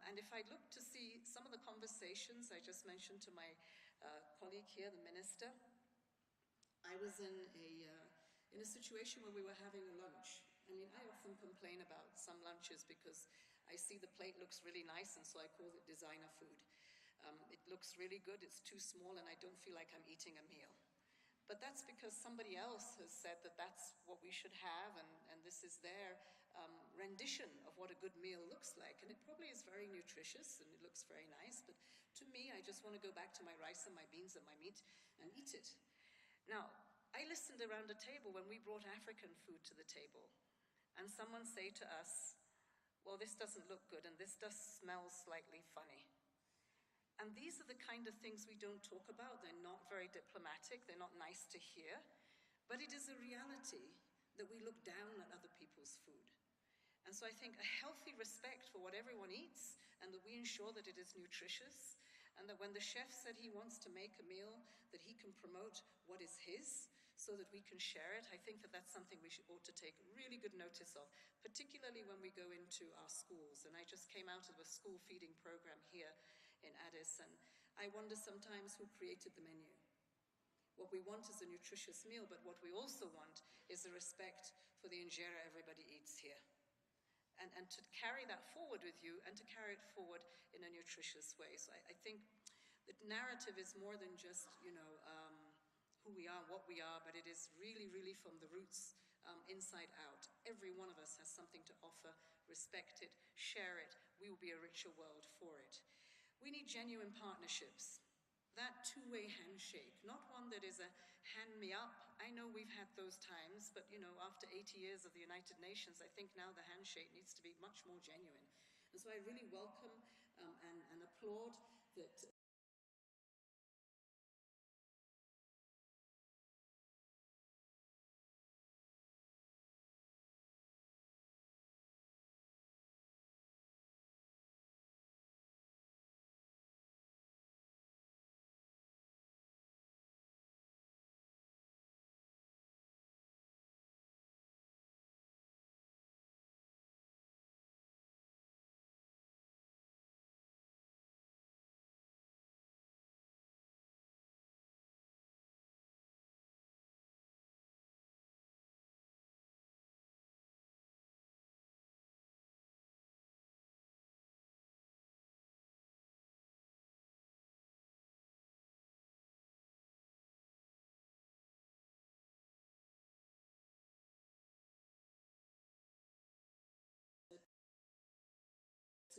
And if I look to see some of the conversations I just mentioned to my colleague here, the minister, I was in a situation where we were having a lunch. I mean, I often complain about some lunches because I see the plate looks really nice, and so I call it designer food. It looks really good, it's too small, and I don't feel like I'm eating a meal. But that's because somebody else has said that that's what we should have, and this is their rendition of what a good meal looks like. And it probably is very nutritious, and it looks very nice, but to me, I just want to go back to my rice and my beans and my meat and eat it. Now, I listened around a table when we brought African food to the table, and someone say to us, well, this doesn't look good, and this does smell slightly funny. And these are the kind of things we don't talk about. They're not very diplomatic, they're not nice to hear, but it is a reality that we look down at other people's food. And so I think a healthy respect for what everyone eats, and that we ensure that it is nutritious, and that when the chef said he wants to make a meal, that he can promote what is his, so that we can share it. I think that that's something we ought to take really good notice of, particularly when we go into our schools. And I just came out of a school feeding program here in Addis, and I wonder sometimes who created the menu. What we want is a nutritious meal, but what we also want is the respect for the injera everybody eats here. And to carry that forward with you, and to carry it forward in a nutritious way. So I think that narrative is more than just, who we are, what we are, but it is really, really from the roots, inside out. Every one of us has something to offer. Respect it, share it. We will be a richer world for it. We need genuine partnerships. That two-way handshake, not one that is a hand me up. I know we've had those times, but after 80 years of the United Nations, I think now the handshake needs to be much more genuine. And so I really welcome and applaud that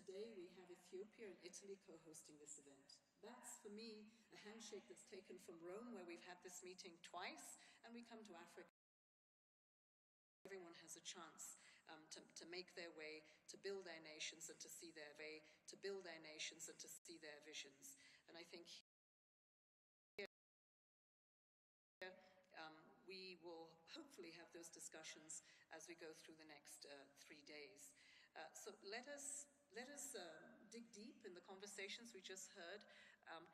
today we have Ethiopia and Italy co-hosting this event. That's, for me, a handshake that's taken from Rome, where we've had this meeting twice, and we come to Africa. Everyone has a chance to make their way, to build their nations and to see their way, to build their nations and to see their visions. And I think here, we will hopefully have those discussions as we go through the next 3 days. So let us dig deep in the conversations we just heard.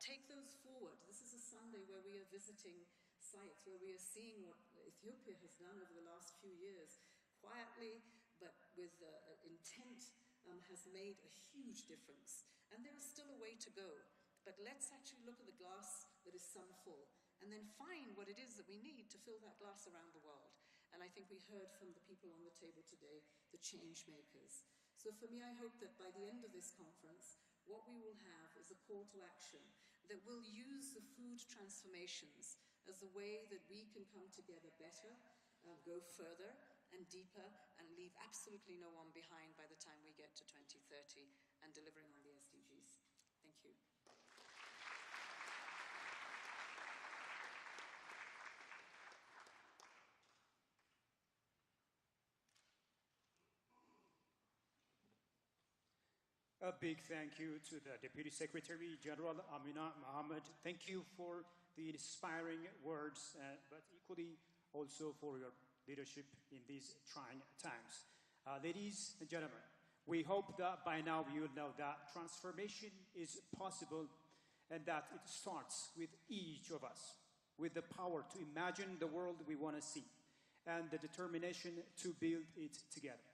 Take those forward. This is a Sunday where we are visiting sites, where we are seeing what Ethiopia has done over the last few years, quietly but with intent, has made a huge difference. And there is still a way to go. But let's actually look at the glass that is some full, and then find what it is that we need to fill that glass around the world. And I think we heard from the people on the table today, the change makers. So for me, I hope that by the end of this conference, what we will have is a call to action that will use the food transformations as the way that we can come together better, go further and deeper, and leave absolutely no one behind by the time we get to 2030 and delivering on the SDGs. Thank you. A big thank you to the Deputy Secretary General Amina Mohammed. Thank you for the inspiring words, but equally also for your leadership in these trying times. Ladies and gentlemen, we hope that by now you will know that transformation is possible and that it starts with each of us, with the power to imagine the world we want to see and the determination to build it together.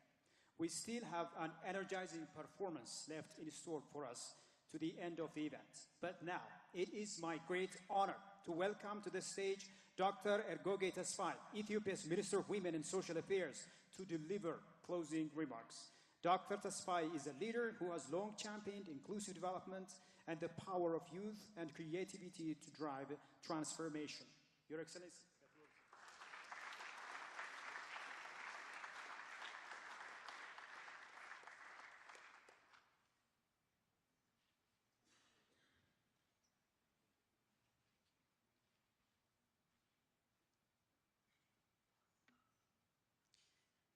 We still have an energizing performance left in store for us to the end of the event. But now, it is my great honor to welcome to the stage Dr. Ergogie Tesfaye, Ethiopia's Minister of Women and Social Affairs, to deliver closing remarks. Dr. Tesfaye is a leader who has long championed inclusive development and the power of youth and creativity to drive transformation. Your Excellency.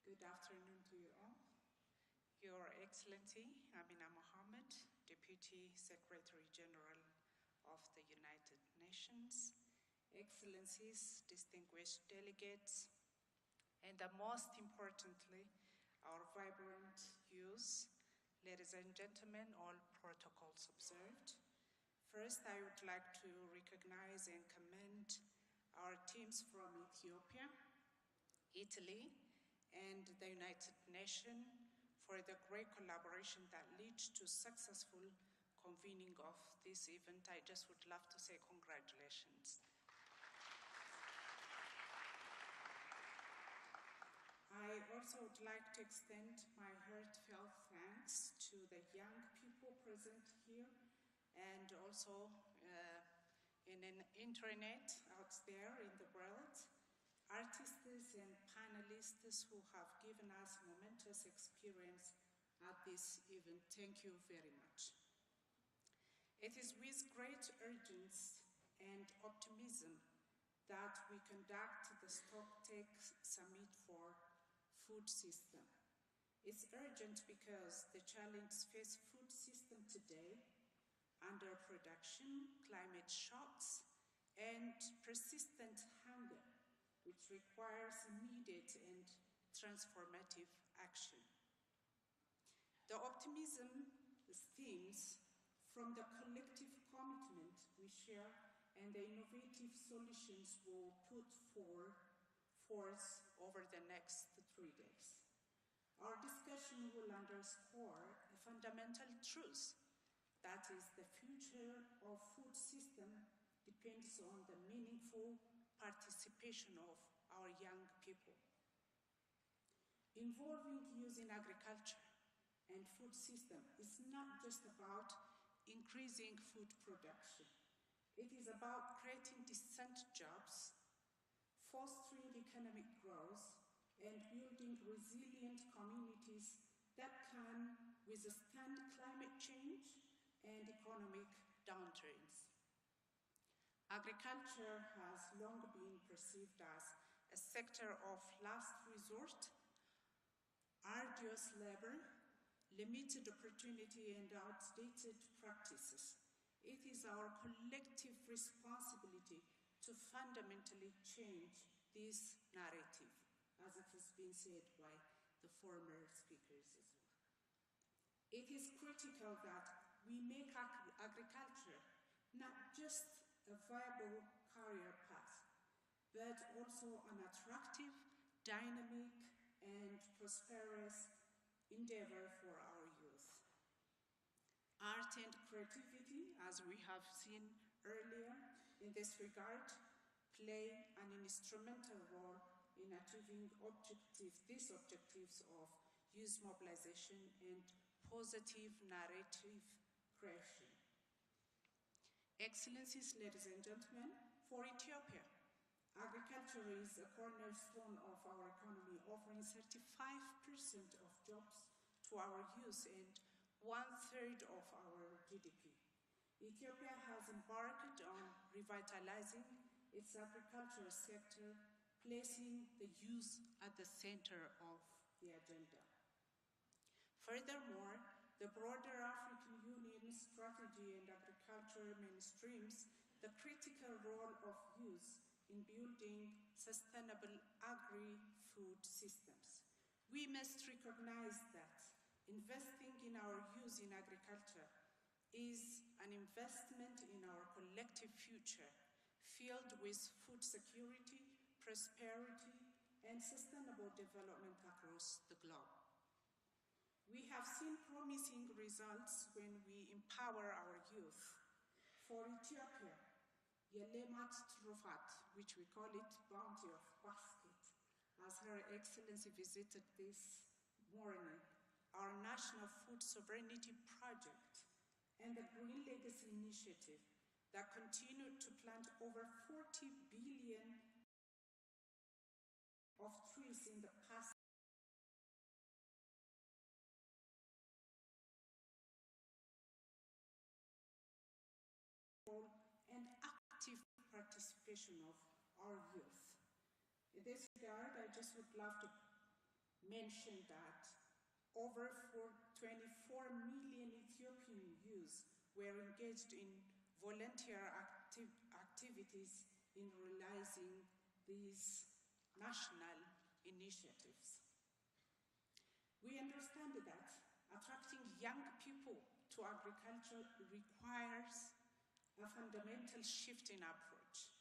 Good afternoon to you all. Your Excellency, Amina Mohammed, Deputy Secretary General of the United Nations, Excellencies, distinguished delegates, and most importantly, our vibrant youth, ladies and gentlemen, all protocols observed. First, I would like to recognize and commend our teams from Ethiopia, Italy, and the United Nations for the great collaboration that leads to successful convening of this event. I just would love to say congratulations. I also would like to extend my heartfelt thanks to the young people present here and also in an internet out there in the world, artists and panelists who have given us momentous experience at this event. Thank you very much. It is with great urgency and optimism that we conduct the Stocktake Summit for Food System. It's urgent because the challenge faced food system today, underproduction, climate shocks, and persistent hunger, which requires immediate and transformative action. The optimism stems from the collective commitment we share and the innovative solutions we'll put forth over the next 3 days. Our discussion will underscore a fundamental truth, that is, the future of food system depends on the meaningful participation of our young people. Involving youth in agriculture and food system is not just about increasing food production. It is about creating decent jobs, fostering economic growth, and building resilient communities that can withstand climate change and economic downturns. Agriculture has long been perceived as a sector of last resort, arduous labor, limited opportunity, and outdated practices. It is our collective responsibility to fundamentally change this narrative, as it has been said by the former speakers as well. It is critical that we make agriculture not just a viable career path, but also an attractive, dynamic, and prosperous endeavor for our youth. Art and creativity, as we have seen earlier in this regard, play an instrumental role in achieving these objectives of youth mobilization and positive narrative creation. Excellencies, ladies and gentlemen, for Ethiopia, agriculture is a cornerstone of our economy, offering 35% of jobs to our youth and 1/3 of our GDP. Ethiopia has embarked on revitalizing its agricultural sector, placing the youth at the center of the agenda. Furthermore, the broader African Union strategy and agriculture mainstreams the critical role of youth in building sustainable agri-food systems. We must recognize that investing in our youth in agriculture is an investment in our collective future, filled with food security, prosperity, and sustainable development across the globe. We have seen promising results when we empower our youth. For Ethiopia, Yelemat Trofat, which we call it Bounty of Basket, as Her Excellency visited this morning, our National Food Sovereignty Project, and the Green Legacy Initiative that continued to plant over 40 billion of trees in the past and active participation of our youth. In this regard, I just would love to mention that over 24 million Ethiopian youth were engaged in volunteer activities in realizing these national initiatives. We understand that attracting young people to agriculture requires a fundamental shift in approach.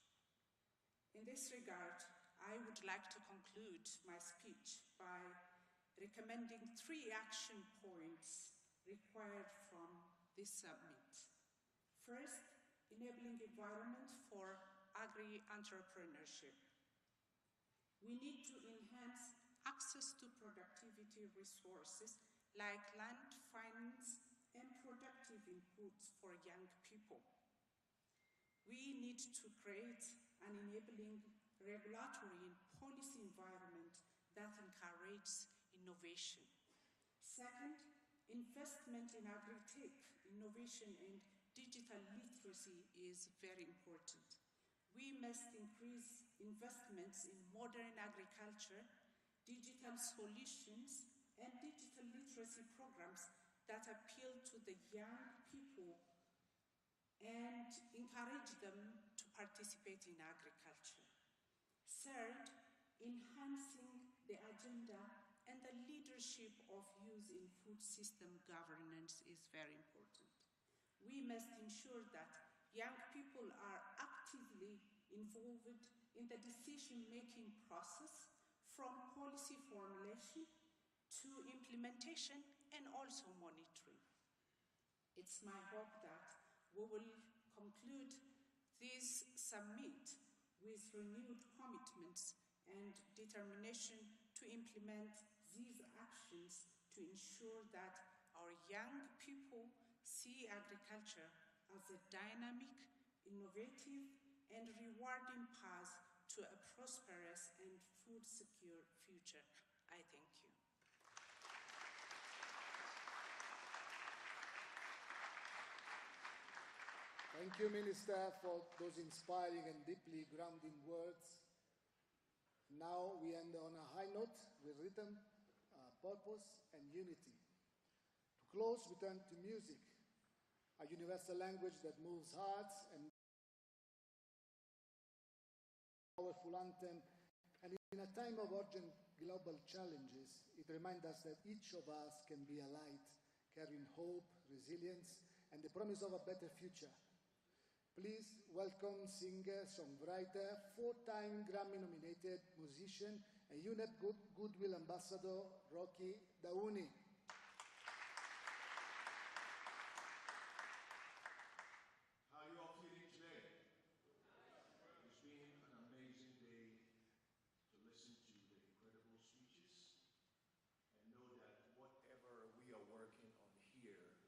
In this regard, I would like to conclude my speech by recommending 3 action points required from this summit. First, enabling environment for agri-entrepreneurship. We need to enhance access to productivity resources like land, finance, and productive inputs for young people. We need to create an enabling regulatory and policy environment that encourages innovation. Second, investment in agri-tech, innovation and digital literacy is very important. We must increase investments in modern agriculture, digital solutions, and digital literacy programs that appeal to the young people and encourage them to participate in agriculture. Third, enhancing the agenda and the leadership of youth in food system governance is very important. We must ensure that young people are actively involved in the decision-making process from policy formulation to implementation and also monitoring. It's my hope that we will conclude this summit with renewed commitments and determination to implement these actions to ensure that our young people see agriculture as a dynamic, innovative, and rewarding path to a prosperous and food-secure future. I thank you. Thank you, Minister, for those inspiring and deeply grounding words. Now we end on a high note with rhythm, purpose, and unity. To close, we turn to music, a universal language that moves hearts and powerful anthem. And in a time of urgent global challenges, it reminds us that each of us can be a light, carrying hope, resilience, and the promise of a better future. Please welcome singer, songwriter, 4-time Grammy-nominated musician, and UNEP Goodwill Ambassador, Dawuni. How are you all feeling today? It's been an amazing day to listen to the incredible speeches and know that whatever we are working on here,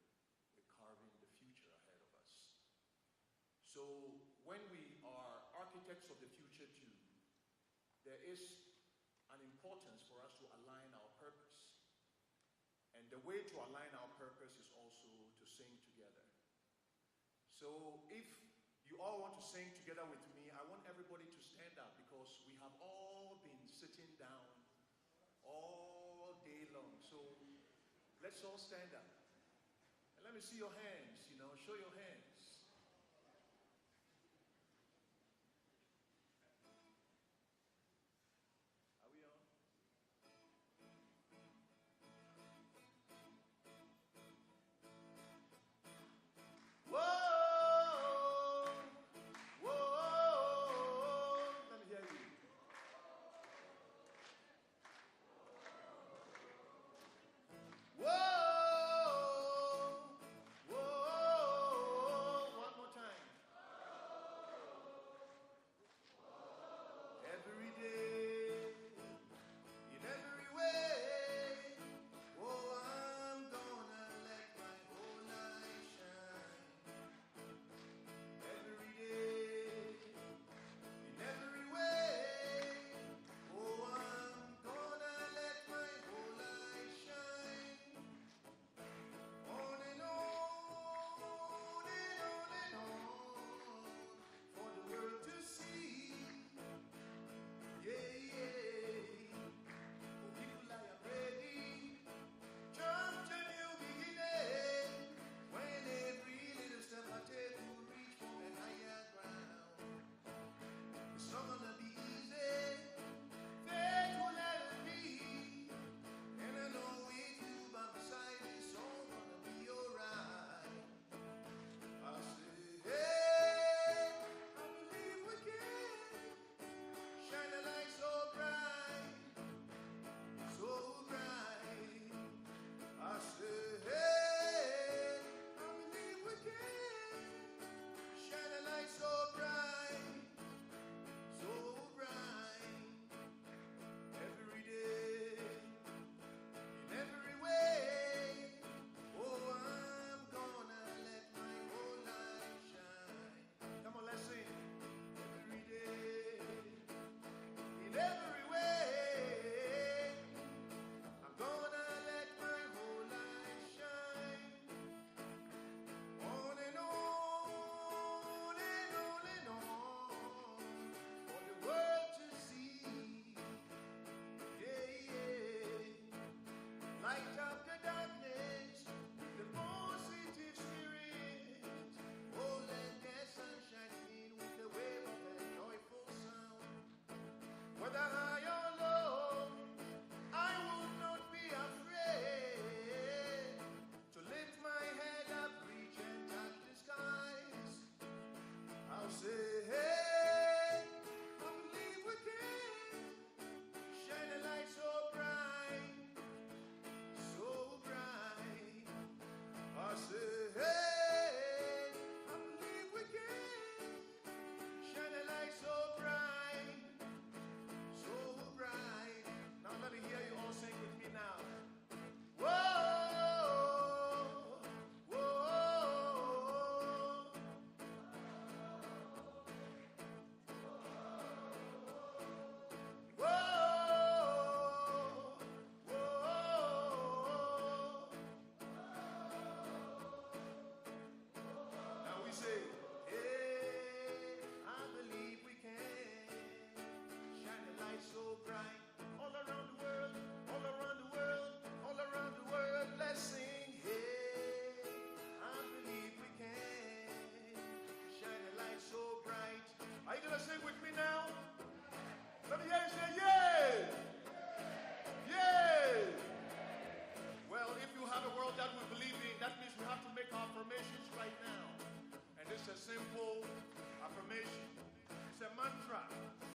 we're carving the future ahead of us. So when we are architects of the future too, there is an importance for us to align our purpose. And the way to align our purpose is also to sing together. So if you all want to sing together with me, I want everybody to stand up because we have all been sitting down all day long. So let's all stand up. And let me see your hands, show your